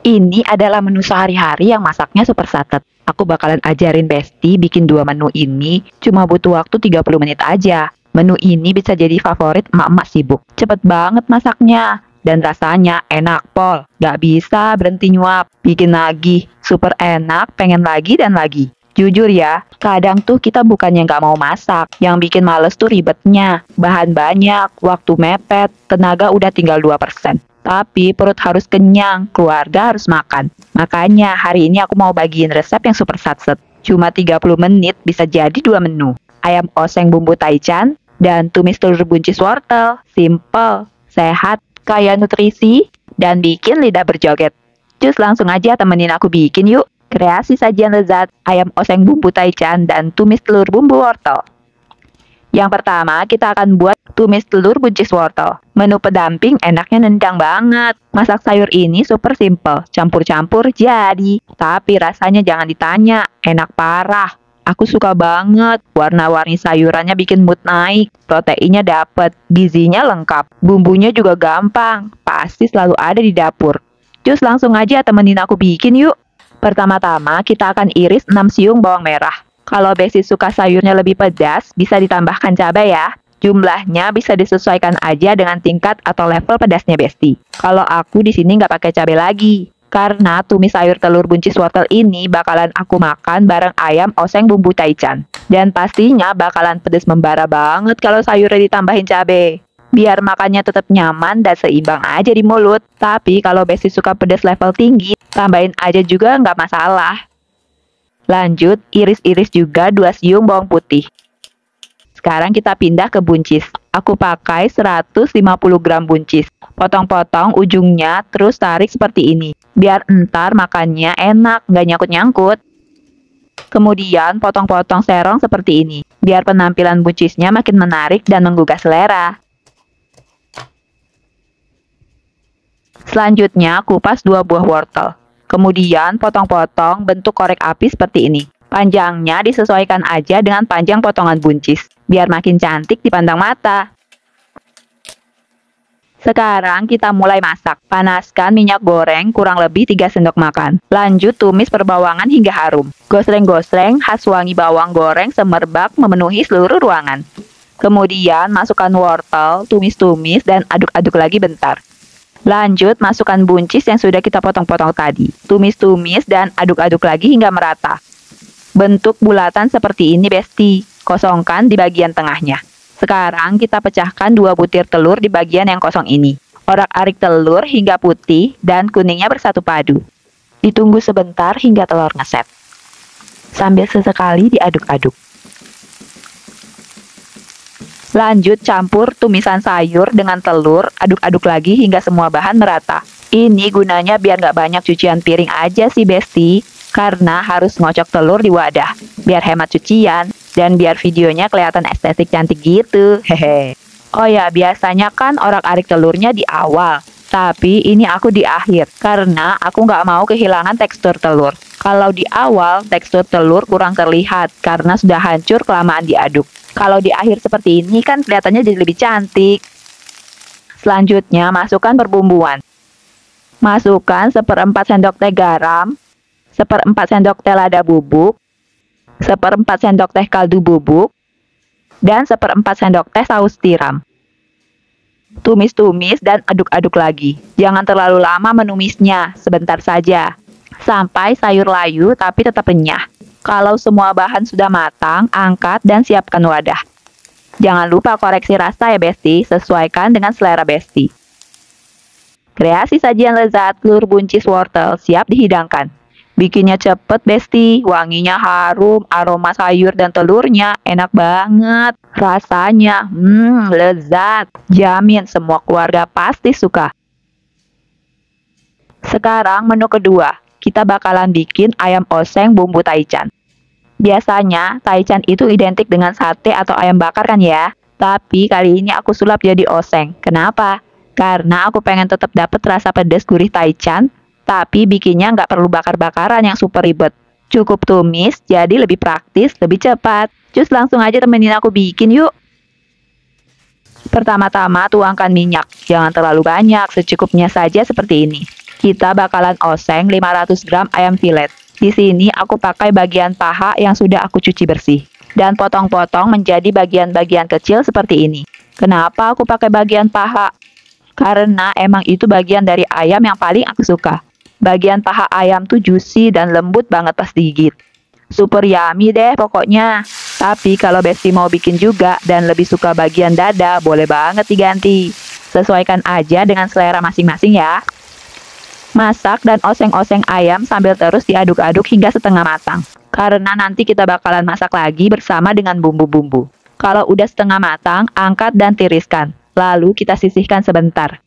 Ini adalah menu sehari-hari yang masaknya super satet. Aku bakalan ajarin Besti bikin dua menu ini, cuma butuh waktu 30 menit aja. Menu ini bisa jadi favorit emak-emak sibuk. Cepet banget masaknya. Dan rasanya enak pol. Gak bisa berhenti nyuap. Bikin lagi. Super enak, pengen lagi dan lagi. Jujur ya, kadang tuh kita bukannya nggak mau masak. Yang bikin males tuh ribetnya. Bahan banyak, waktu mepet, tenaga udah tinggal 2%. Tapi perut harus kenyang, keluarga harus makan. Makanya hari ini aku mau bagiin resep yang super satset. Cuma 30 menit bisa jadi dua menu. Ayam oseng bumbu taichan dan tumis telur buncis wortel. Simple, sehat, kaya nutrisi, dan bikin lidah berjoget. Cus langsung aja temenin aku bikin yuk. Kreasi sajian lezat, ayam oseng bumbu taichan dan tumis telur bumbu wortel. Yang pertama, kita akan buat tumis telur buncis wortel. Menu pendamping enaknya nendang banget. Masak sayur ini super simple, campur-campur jadi. Tapi rasanya jangan ditanya, enak parah. Aku suka banget, warna-warni sayurannya bikin mood naik. Proteinnya dapet, gizinya lengkap. Bumbunya juga gampang, pasti selalu ada di dapur. Cus langsung aja temenin aku bikin yuk. Pertama-tama kita akan iris 6 siung bawang merah. Kalau Besti suka sayurnya lebih pedas, bisa ditambahkan cabai ya. Jumlahnya bisa disesuaikan aja dengan tingkat atau level pedasnya Besti. Kalau aku di sini nggak pakai cabai lagi, karena tumis sayur telur buncis wortel ini bakalan aku makan bareng ayam oseng bumbu taichan. Dan pastinya bakalan pedas membara banget kalau sayurnya ditambahin cabai. Biar makannya tetap nyaman dan seimbang aja di mulut. Tapi kalau Besti suka pedas level tinggi, tambahin aja juga nggak masalah. Lanjut, iris-iris juga 2 siung bawang putih. Sekarang kita pindah ke buncis. Aku pakai 150 gram buncis. Potong-potong ujungnya, terus tarik seperti ini. Biar entar makannya enak, nggak nyangkut-nyangkut. Kemudian potong-potong serong seperti ini. Biar penampilan buncisnya makin menarik dan menggugah selera. Selanjutnya, kupas 2 buah wortel. Kemudian potong-potong bentuk korek api seperti ini. Panjangnya disesuaikan aja dengan panjang potongan buncis, biar makin cantik dipandang mata. Sekarang kita mulai masak. Panaskan minyak goreng kurang lebih 3 sendok makan. Lanjut tumis perbawangan hingga harum. Gosreng-gosreng khas wangi bawang goreng semerbak memenuhi seluruh ruangan. Kemudian masukkan wortel, tumis-tumis dan aduk-aduk lagi bentar. Lanjut, masukkan buncis yang sudah kita potong-potong tadi. Tumis-tumis dan aduk-aduk lagi hingga merata. Bentuk bulatan seperti ini Besti. Kosongkan di bagian tengahnya. Sekarang kita pecahkan 2 butir telur di bagian yang kosong ini. Orak-arik telur hingga putih dan kuningnya bersatu padu. Ditunggu sebentar hingga telur ngeset. Sambil sesekali diaduk-aduk. Lanjut campur tumisan sayur dengan telur, aduk-aduk lagi hingga semua bahan merata. Ini gunanya biar nggak banyak cucian piring aja sih Besti, karena harus ngocok telur di wadah, biar hemat cucian, dan biar videonya kelihatan estetik cantik gitu, hehe. Oh ya, biasanya kan orak-arik telurnya di awal, tapi ini aku di akhir, karena aku nggak mau kehilangan tekstur telur. Kalau di awal, tekstur telur kurang terlihat, karena sudah hancur kelamaan diaduk. Kalau di akhir seperti ini kan kelihatannya jadi lebih cantik. Selanjutnya masukkan perbumbuan. Masukkan 1/4 sendok teh garam, 1/4 sendok teh lada bubuk, 1/4 sendok teh kaldu bubuk, dan 1/4 sendok teh saus tiram. Tumis-tumis dan aduk-aduk lagi. Jangan terlalu lama menumisnya, sebentar saja. Sampai sayur layu tapi tetap renyah. Kalau semua bahan sudah matang, angkat dan siapkan wadah. Jangan lupa koreksi rasa ya Besti, sesuaikan dengan selera Besti. Kreasi sajian lezat telur buncis wortel siap dihidangkan. Bikinnya cepet Besti, wanginya harum, aroma sayur dan telurnya enak banget. Rasanya, lezat. Jamin semua keluarga pasti suka. Sekarang menu kedua. Kita bakalan bikin ayam oseng bumbu taichan. Biasanya, taichan itu identik dengan sate atau ayam bakar kan ya? Tapi kali ini aku sulap jadi oseng. Kenapa? Karena aku pengen tetap dapet rasa pedas gurih taichan, tapi bikinnya nggak perlu bakar-bakaran yang super ribet. Cukup tumis, jadi lebih praktis, lebih cepat. Cus langsung aja temenin aku bikin yuk. Pertama-tama tuangkan minyak. Jangan terlalu banyak, secukupnya saja seperti ini. Kita bakalan oseng 500 gram ayam filet. Di sini aku pakai bagian paha yang sudah aku cuci bersih. Dan potong-potong menjadi bagian-bagian kecil seperti ini. Kenapa aku pakai bagian paha? Karena emang itu bagian dari ayam yang paling aku suka. Bagian paha ayam tuh juicy dan lembut banget pas digigit. Super yummy deh pokoknya. Tapi kalau Besti mau bikin juga dan lebih suka bagian dada, boleh banget diganti. Sesuaikan aja dengan selera masing-masing ya. Masak dan oseng-oseng ayam sambil terus diaduk-aduk hingga setengah matang. Karena nanti kita bakalan masak lagi bersama dengan bumbu-bumbu. Kalau udah setengah matang, angkat dan tiriskan. Lalu kita sisihkan sebentar.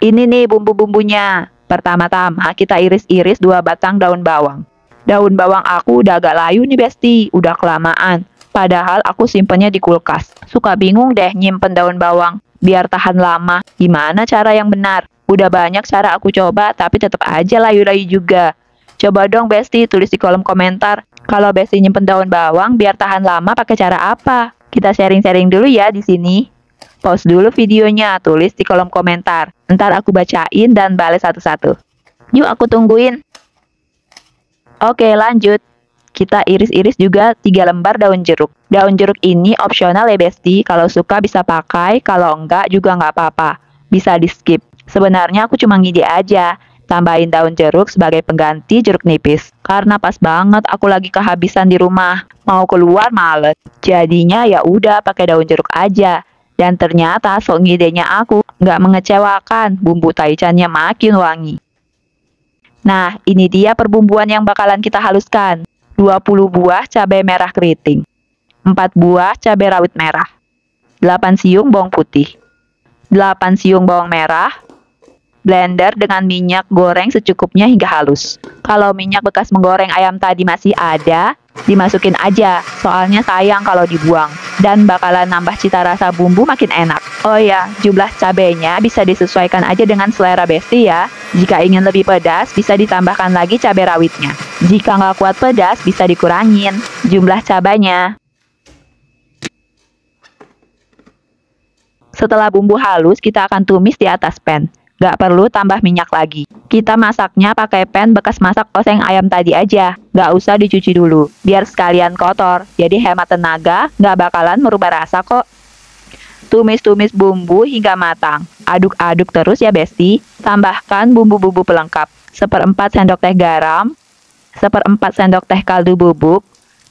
Ini nih bumbu-bumbunya. Pertama-tama kita iris-iris 2 batang daun bawang. Daun bawang aku udah agak layu nih Besti, udah kelamaan. Padahal aku simpennya di kulkas. Suka bingung deh nyimpen daun bawang, biar tahan lama. Gimana cara yang benar? Udah banyak cara aku coba, tapi tetap aja layu-layu juga. Coba dong Besti tulis di kolom komentar. Kalau Besti nyimpen daun bawang biar tahan lama pakai cara apa? Kita sharing-sharing dulu ya di sini. Pause dulu videonya, tulis di kolom komentar. Ntar aku bacain dan bales satu-satu. Yuk aku tungguin. Oke lanjut. Kita iris-iris juga 3 lembar daun jeruk. Daun jeruk ini opsional ya Besti. Kalau suka bisa pakai, kalau enggak juga nggak apa-apa. Bisa di skip. Sebenarnya aku cuma ngide aja. Tambahin daun jeruk sebagai pengganti jeruk nipis. Karena pas banget aku lagi kehabisan di rumah. Mau keluar males. Jadinya ya udah pakai daun jeruk aja. Dan ternyata sok ngidenya aku nggak mengecewakan. Bumbu taichannya makin wangi. Nah, ini dia perbumbuan yang bakalan kita haluskan. 20 buah cabai merah keriting. 4 buah cabai rawit merah. 8 siung bawang putih. 8 siung bawang merah. Blender dengan minyak goreng secukupnya hingga halus. Kalau minyak bekas menggoreng ayam tadi masih ada, dimasukin aja. Soalnya sayang kalau dibuang. Dan bakalan nambah cita rasa bumbu makin enak. Oh ya, jumlah cabenya bisa disesuaikan aja dengan selera Besti ya. Jika ingin lebih pedas, bisa ditambahkan lagi cabai rawitnya. Jika nggak kuat pedas, bisa dikurangin jumlah cabanya. Setelah bumbu halus, kita akan tumis di atas pan. Nggak perlu tambah minyak lagi. Kita masaknya pakai pan bekas masak oseng ayam tadi aja. Nggak usah dicuci dulu, biar sekalian kotor. Jadi hemat tenaga, nggak bakalan merubah rasa kok. Tumis-tumis bumbu hingga matang. Aduk-aduk terus ya Besti. Tambahkan bumbu-bumbu pelengkap. 1/4 sendok teh garam. 1/4 sendok teh kaldu bubuk.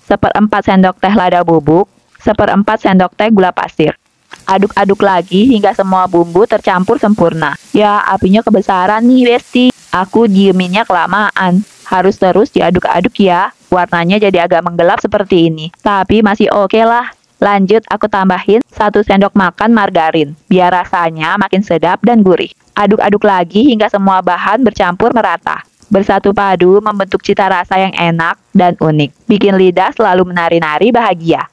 1/4 sendok teh lada bubuk. 1/4 sendok teh gula pasir. Aduk-aduk lagi hingga semua bumbu tercampur sempurna. Ya, apinya kebesaran nih Besti. Aku dieminnya kelamaan. Harus terus diaduk-aduk ya. Warnanya jadi agak menggelap seperti ini. Tapi masih oke lah. Lanjut, aku tambahin 1 sendok makan margarin, biar rasanya makin sedap dan gurih. Aduk-aduk lagi hingga semua bahan bercampur merata. Bersatu padu membentuk cita rasa yang enak dan unik. Bikin lidah selalu menari-nari bahagia.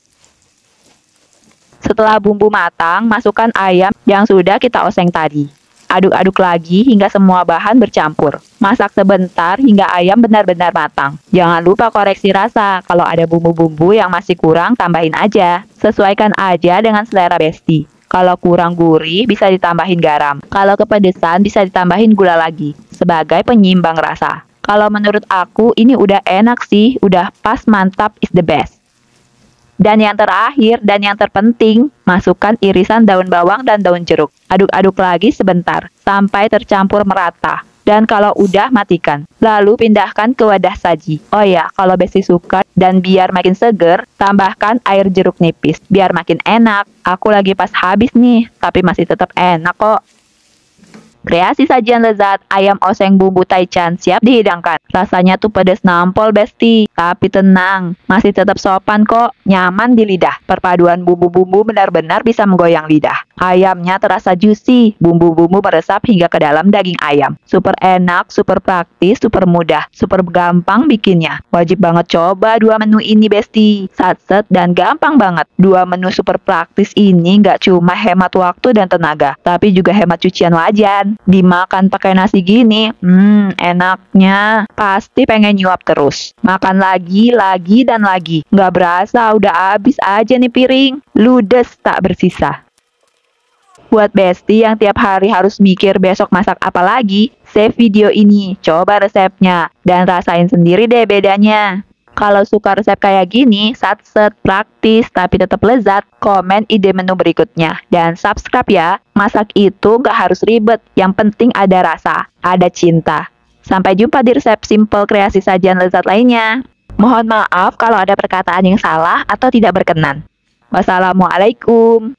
Setelah bumbu matang, masukkan ayam yang sudah kita oseng tadi. Aduk-aduk lagi hingga semua bahan bercampur. Masak sebentar hingga ayam benar-benar matang. Jangan lupa koreksi rasa. Kalau ada bumbu-bumbu yang masih kurang, tambahin aja. Sesuaikan aja dengan selera Besti. Kalau kurang gurih, bisa ditambahin garam. Kalau kepedesan, bisa ditambahin gula lagi. Sebagai penyimbang rasa. Kalau menurut aku, ini udah enak sih. Udah pas, mantap, is the best. Dan yang terakhir dan yang terpenting, masukkan irisan daun bawang dan daun jeruk. Aduk-aduk lagi sebentar, sampai tercampur merata. Dan kalau udah, matikan. Lalu pindahkan ke wadah saji. Oh ya, kalau Besti suka dan biar makin seger, tambahkan air jeruk nipis. Biar makin enak. Aku lagi pas habis nih, tapi masih tetap enak kok. Kreasi sajian lezat, ayam oseng bumbu taichan siap dihidangkan. Rasanya tuh pedas nampol Besti, tapi tenang, masih tetap sopan kok, nyaman di lidah. Perpaduan bumbu-bumbu benar-benar bisa menggoyang lidah. Ayamnya terasa juicy, bumbu-bumbu meresap hingga ke dalam daging ayam. Super enak, super praktis, super mudah, super gampang bikinnya. Wajib banget coba 2 menu ini Besti. Satset dan gampang banget. 2 menu super praktis ini nggak cuma hemat waktu dan tenaga, tapi juga hemat cucian wajan. Dimakan pakai nasi gini, enaknya. Pasti pengen nyuap terus. Makan lagi, dan lagi. Nggak berasa udah habis aja nih piring. Ludes tak bersisa. Buat Besti yang tiap hari harus mikir besok masak apa lagi, save video ini, coba resepnya, dan rasain sendiri deh bedanya. Kalau suka resep kayak gini, satset, praktis, tapi tetap lezat, komen ide menu berikutnya. Dan subscribe ya, masak itu gak harus ribet, yang penting ada rasa, ada cinta. Sampai jumpa di resep simple kreasi sajian lezat lainnya. Mohon maaf kalau ada perkataan yang salah atau tidak berkenan. Wassalamualaikum.